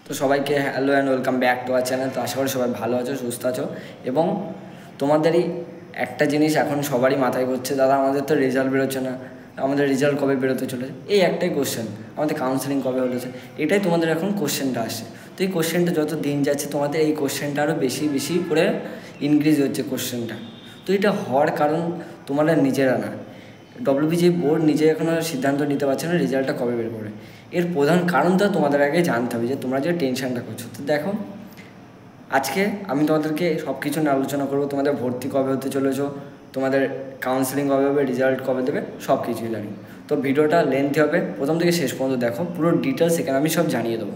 তো সবাইকে hello and welcome back to our channel. তো আশা করি সবাই ভালো আছো, সুস্থ আছো এবং তোমাদেরই একটা জিনিস এখন সবারই মাথায় ঘুরছে, দাদা আমাদের তো রেজাল্ট বেরোচ্ছে না, আমাদের রেজাল্ট কবে বেরোতে চলেছে, এই একটাই কোশ্চেন, আমাদের কাউন্সেলিং কবে হয়েছে, এটাই তোমাদের এখন কোশ্চেনটা আসছে। তো এই কোশ্চেনটা যত দিন যাচ্ছে তোমাদের এই কোশ্চেনটা আরও বেশি বেশি করে ইনক্রিজ হচ্ছে কোশ্চেনটা। তো এটা হওয়ার কারণ তোমরা নিজেরা না, ডব্লিউবিজি বোর্ড নিজে এখনও সিদ্ধান্ত নিতে পারছে না রেজাল্টটা কবে বের করবে। এর প্রধান কারণটা তোমাদের আগে জানতে হবে যে তোমরা যে টেনশনটা করছো। তো দেখো, আজকে আমি তোমাদেরকে সব কিছু নিয়ে আলোচনা করবো। তোমাদের ভর্তি কবে হতে চলেছো, তোমাদের কাউন্সেলিং কবে হবে, রেজাল্ট কবে দেবে, সব কিছুই জানি। তো ভিডিওটা লেন্থি হবে, প্রথম থেকে শেষ পর্যন্ত দেখো, পুরো ডিটেলস এখানে আমি সব জানিয়ে দেবো।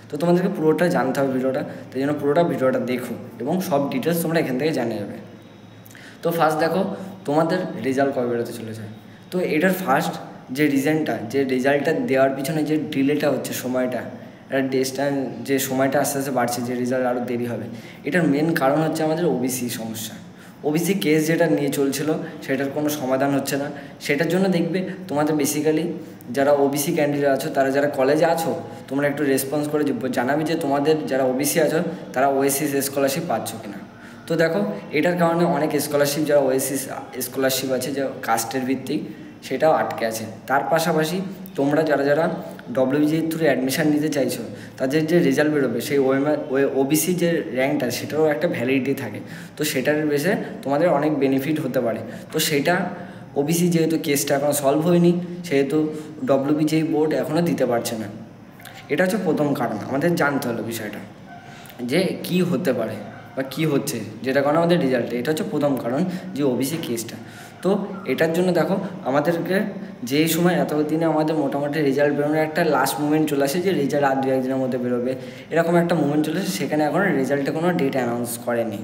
তো তোমাদেরকে পুরোটা জানতে হবে ভিডিওটা, তাই জন্য পুরোটা ভিডিওটা দেখো এবং সব ডিটেলস তোমরা এখান থেকে জানিয়ে যাবে। তো ফার্স্ট দেখো, তোমাদের রেজাল্ট কবে বেরোতে চলেছে। তো এটার ফার্স্ট যে রিজনটা, যে রেজাল্টটা দেওয়ার পিছনে যে ডিলেটা হচ্ছে, সময়টা, ডেসটা, যে সময়টা আস্তে আস্তে বাড়ছে, যে রেজাল্ট আরও দেরি হবে, এটার মেন কারণ হচ্ছে আমাদের ওবিসি সমস্যা। ওবিসি কেস যেটা নিয়ে চলছিল সেটার কোনো সমাধান হচ্ছে না। সেটার জন্য দেখবে তোমাদের বেসিক্যালি যারা ওবিসি ক্যান্ডিডেট আছো, তারা যারা কলেজে আছো, তোমরা একটু রেসপন্স করে জানাবে যে তোমাদের যারা ওবিসি আছো তারা ওএসসি স্কলারশিপ পাচ্ছ কিনা। তো দেখো, এটার কারণে অনেক স্কলারশিপ, যারা ওএসসি স্কলারশিপ আছে যা কাস্টের ভিত্তিক, সেটাও আটকে আছে। তার পাশাপাশি তোমরা যারা যারা ডব্লিউবিজির থ্রু অ্যাডমিশান নিতে চাইছো, তাদের যে রেজাল্ট বেরোবে সেই ওবিসি যে র্যাঙ্কটা, সেটারও একটা ভ্যালিডিটি থাকে। তো সেটার বেসে তোমাদের অনেক বেনিফিট হতে পারে। তো সেটা ওবিসি যেহেতু কেসটা এখনও সলভ হয়নি, সেহেতু ডব্লিউবিজি বোর্ড এখনও দিতে পারছে না। এটা হচ্ছে প্রথম কারণ, আমাদের জানতে হলো বিষয়টা যে কি হতে পারে বা কী হচ্ছে, যেটা কারণে আমাদের রেজাল্টে, এটা হচ্ছে প্রথম কারণ যে ওবিসি কেসটা। তো এটার জন্য দেখো, আমাদেরকে যেই সময় এতদিনে আমাদের মোটামুটি রেজাল্ট বেরোনোর একটা লাস্ট মুভমেন্ট চলে আসে, যে রেজাল্ট আর 2-1 দিনের মধ্যে বেরোবে, এরকম একটা মুভমেন্ট চলে আসে, সেখানে এখন রেজাল্টে কোনো ডেট অ্যানাউন্স করেনি।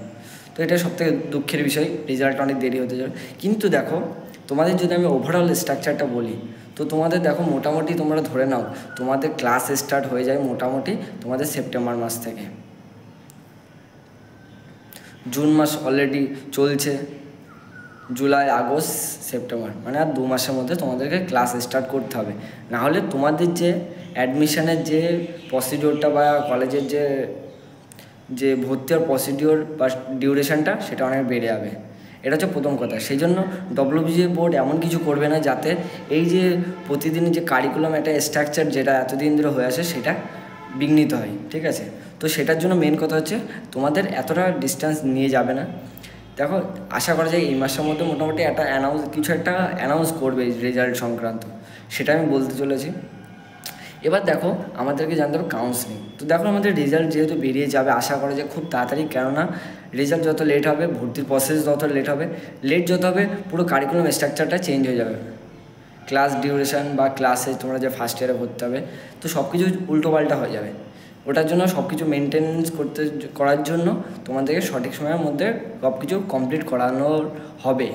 তো এটা সবথেকে দুঃখের বিষয়, রেজাল্ট অনেক দেরি হতে যাবে। কিন্তু দেখো, তোমাদের যদি আমি ওভারঅল স্ট্রাকচারটা বলি, তো তোমাদের দেখো মোটামুটি তোমরা ধরে নাও তোমাদের ক্লাস স্টার্ট হয়ে যায় মোটামুটি তোমাদের সেপ্টেম্বর মাস থেকে। জুন মাস অলরেডি চলছে, জুলাই, আগস্ট, সেপ্টেম্বর, মানে আর 2 মাসের মধ্যে তোমাদেরকে ক্লাস স্টার্ট করতে হবে। নাহলে তোমাদের যে অ্যাডমিশনের যে প্রসিডিওরটা বা কলেজের যে ভর্তি হওয়ার প্রসিডিওর বা ডিউরেশনটা, সেটা অনেক বেড়ে যাবে। এটা হচ্ছে প্রথম কথা। সেই জন্য ডব্লিউবিজি বোর্ড এমন কিছু করবে না যাতে এই যে প্রতিদিন যে কারিকুলাম, একটা স্ট্রাকচার যেটা এতদিন ধরে হয়ে আসে, সেটা বিঘ্নিত হয়, ঠিক আছে। তো সেটার জন্য মেন কথা হচ্ছে তোমাদের এতটা ডিস্টেন্স নিয়ে যাবে না। দেখো, আশা করা যায় এই মাসের মধ্যে মোটামুটি কিছু একটা অ্যানাউন্স করবে রেজাল্ট সংক্রান্ত, সেটা আমি বলতে চলেছি। এবার দেখো, আমাদেরকে জানতে হবে কাউন্সেলিং। তো দেখো, আমাদের রেজাল্ট যেহেতু বেরিয়ে যাবে, আশা করা যায় খুব তাড়াতাড়ি, কেননা রেজাল্ট যত লেট হবে, ভর্তির প্রসেস যত লেট হবে, যত হবে, পুরো কারিকুলাম স্ট্রাকচারটা চেঞ্জ হয়ে যাবে। ক্লাস ডিউরেশন বা ক্লাসে তোমরা যে ফার্স্ট ইয়ারে ভর্তি হবে, তো সব কিছু উল্টোপাল্টা হয়ে যাবে। ওটার জন্য সব কিছু মেনটেন্স করার জন্য তোমাদেরকে সঠিক সময়ের মধ্যে সব কিছু কমপ্লিট করানো হবে।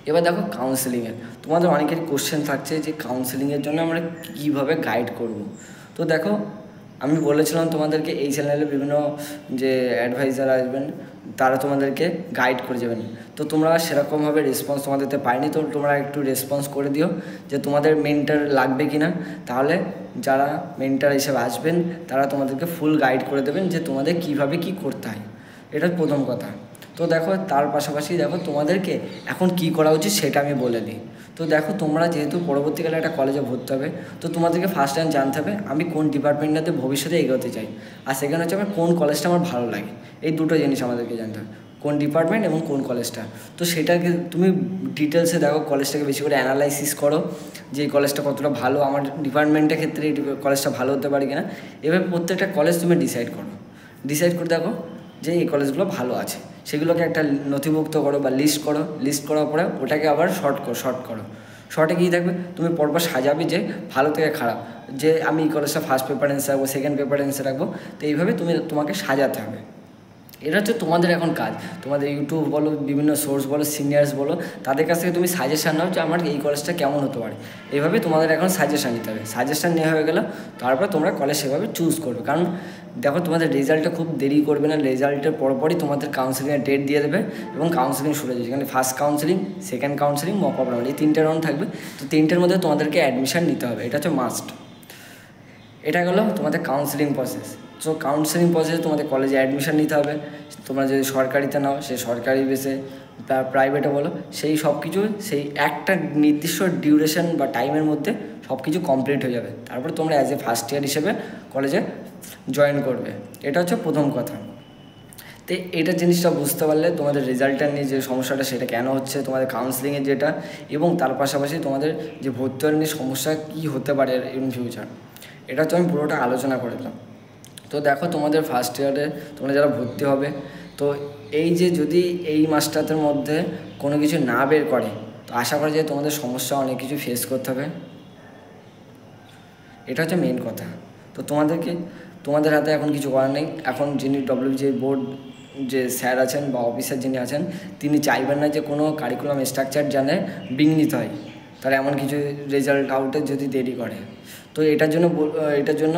এবার দেখো, কাউন্সেলিংয়ের তোমাদের অনেকের কোশ্চেন থাকছে যে কাউন্সেলিংয়ের জন্য আমরা কীভাবে গাইড করব। তো দেখো, আমি বলেছিলাম তোমাদেরকে এই চ্যানেলে বিভিন্ন যে অ্যাডভাইজার আসবেন, তারা তোমাদেরকে গাইড করে যাবেন। তো তোমরা সেরকমভাবে রেসপন্স তোমাদেরতে পাইনি, তো তোমরা একটু রেসপন্স করে দিও যে তোমাদের মেন্টার লাগবে কি না। তাহলে যারা মেন্টার হিসেবে আসবেন, তারা তোমাদেরকে ফুল গাইড করে দেবেন যে তোমাদের কীভাবে কী করতে হয়। এটা প্রথম কথা। তো দেখো, তার পাশাপাশি দেখো তোমাদেরকে এখন কি করা উচিত সেটা আমি বলে দিই। তো দেখো, তোমরা যেহেতু পরবর্তীকালে একটা কলেজে ভর্তি হবে, তো তোমাদেরকে ফার্স্ট টাইম জানতে হবে আমি কোন ডিপার্টমেন্টটাতে ভবিষ্যতে এগোতে চাই, আর সেখানে হচ্ছে আমার কোন কলেজটা আমার ভালো লাগে। এই দুটো জিনিস আমাদেরকে জানতে হবে, কোন ডিপার্টমেন্ট এবং কোন কলেজটা। তো সেটাকে তুমি ডিটেলসে দেখো, কলেজটাকে বেশি করে অ্যানালাইসিস করো যে এই কলেজটা কতটা ভালো, আমার ডিপার্টমেন্টের ক্ষেত্রে এই কলেজটা ভালো হতে পারে কিনা। এভাবে প্রত্যেকটা কলেজ তুমি ডিসাইড করে দেখো যে এই কলেজগুলো ভালো আছে, সেগুলোকে একটা নথিভুক্ত করো বা লিস্ট করার পরে ওটাকে আবার শর্টে কী থাকবে, তুমি পরপর সাজাবে যে ভালো থেকে খারাপ, যে আমি এই কলেজটা ফার্স্ট প্রেফারেন্সে রাখবো, সেকেন্ড প্রেফারেন্সে রাখবো। তো এইভাবে তোমাকে সাজাতে হবে। এটা হচ্ছে তোমাদের এখন কাজ। তোমাদের ইউটিউব বলো, বিভিন্ন সোর্স বলো, সিনিয়র্স বলো, তাদের কাছ থেকে তুমি সাজেশান নাও যে আমার এই কলেজটা কেমন হতে পারে। এইভাবে তোমাদের এখন সাজেশান নিতে হবে। সাজেশান নেওয়া হয়ে গেল, তারপর তোমরা কলেজ সেভাবে চুজ করবে। কারণ দেখো, তোমাদের রেজাল্টটা খুব দেরি করবে না, রেজাল্টের পরপরই তোমাদের কাউন্সেলিংয়ের ডেট দিয়ে দেবে এবং কাউন্সেলিং শুরু হয়ে যাবে। যেখানে first counselling, second counselling, mock up round, এই 3টে রাউন্ড থাকবে। তো 3টের মধ্যে তোমাদেরকে অ্যাডমিশান নিতে হবে, এটা হচ্ছে মাস্ট। এটা গেল তোমাদের কাউন্সেলিং প্রসেস। সো কাউন্সেলিং প্রসেসে তোমাদের কলেজে অ্যাডমিশন নিতে হবে। তোমরা যদি সরকারিতে নাও সে সরকারি বেসে, প্রাইভেটে বলো, সেই সব কিছু সেই একটা নির্দিষ্ট ডিউরেশন বা টাইমের মধ্যে সব কিছু কমপ্লিট হয়ে যাবে। তারপর তোমরা অ্যাজ এ ফার্স্ট ইয়ার হিসেবে কলেজে জয়েন করবে। এটা হচ্ছে প্রথম কথা। তো এটা জিনিসটা বুঝতে পারলে তোমাদের রেজাল্টটা নিয়ে যে সমস্যাটা সেটা কেন হচ্ছে, তোমাদের কাউন্সেলিংয়ের যেটা, এবং তার পাশাপাশি তোমাদের যে ভর্তি হওয়ার নিয়ে সমস্যা কী হতে পারে ইন ফিউচার, এটা হচ্ছে আমি পুরোটা আলোচনা করে দিলাম। তো দেখো তোমাদের ফার্স্ট ইয়ারে তোমরা যারা ভর্তি হবে, তো এই যে যদি এই মাসটার মধ্যে কোনো কিছু না বের করে, তো আশা করা যায় তোমাদের সমস্যা অনেক কিছু ফেস করতে হবে। এটা হচ্ছে মেন কথা। তো তোমাদের হাতে এখন কিছু করার নেই। এখন যিনি ডব্লিউবিসি বোর্ড যে স্যার আছেন বা অফিসার যিনি আছেন, তিনি চাইবেন না যে কোনো কারিকুলাম স্ট্রাকচার জানে বিঘ্নিত হয়, তারা এমন কিছু রেজাল্ট আউটে যদি দেরি করে। তো এটার জন্য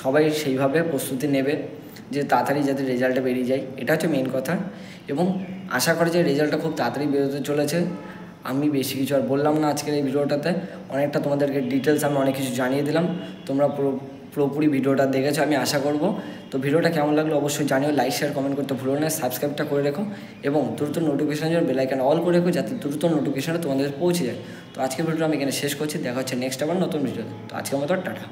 সবাই সেইভাবে প্রস্তুতি নেবে যে তাড়াতাড়ি যাতে রেজাল্টটা বেরিয়ে যায়। এটা হচ্ছে মেন কথা, এবং আশা করি যে রেজাল্টটা খুব তাড়াতাড়ি বেরোতে চলেছে। আমি বেশি কিছু আর বললাম না আজকের এই ভিডিওটাতে, অনেকটা তোমাদেরকে ডিটেলস আমি অনেক কিছু জানিয়ে দিলাম। তোমরা পুরোপুরি ভিডিওটা দেখেছো আমি আশা করব। তো ভিডিওটা কেমন লাগলো অবশ্যই জানিও, লাইক শেয়ার কমেন্ট করতে ভুলো না, সাবস্ক্রাইবটা করে রেখো এবং দ্রুত নোটিফিকেশানের জন্য বেল আইকন অল করে রেখো, যাতে দ্রুত নোটিফিকেশানটা তোমাদের পৌঁছে যায়। তো আজকের ভিডিওটা আমি এখানে শেষ করছি, দেখা হচ্ছে নেক্সট আবার নতুন ভিডিওতে। তো আজকের মতো টাটা।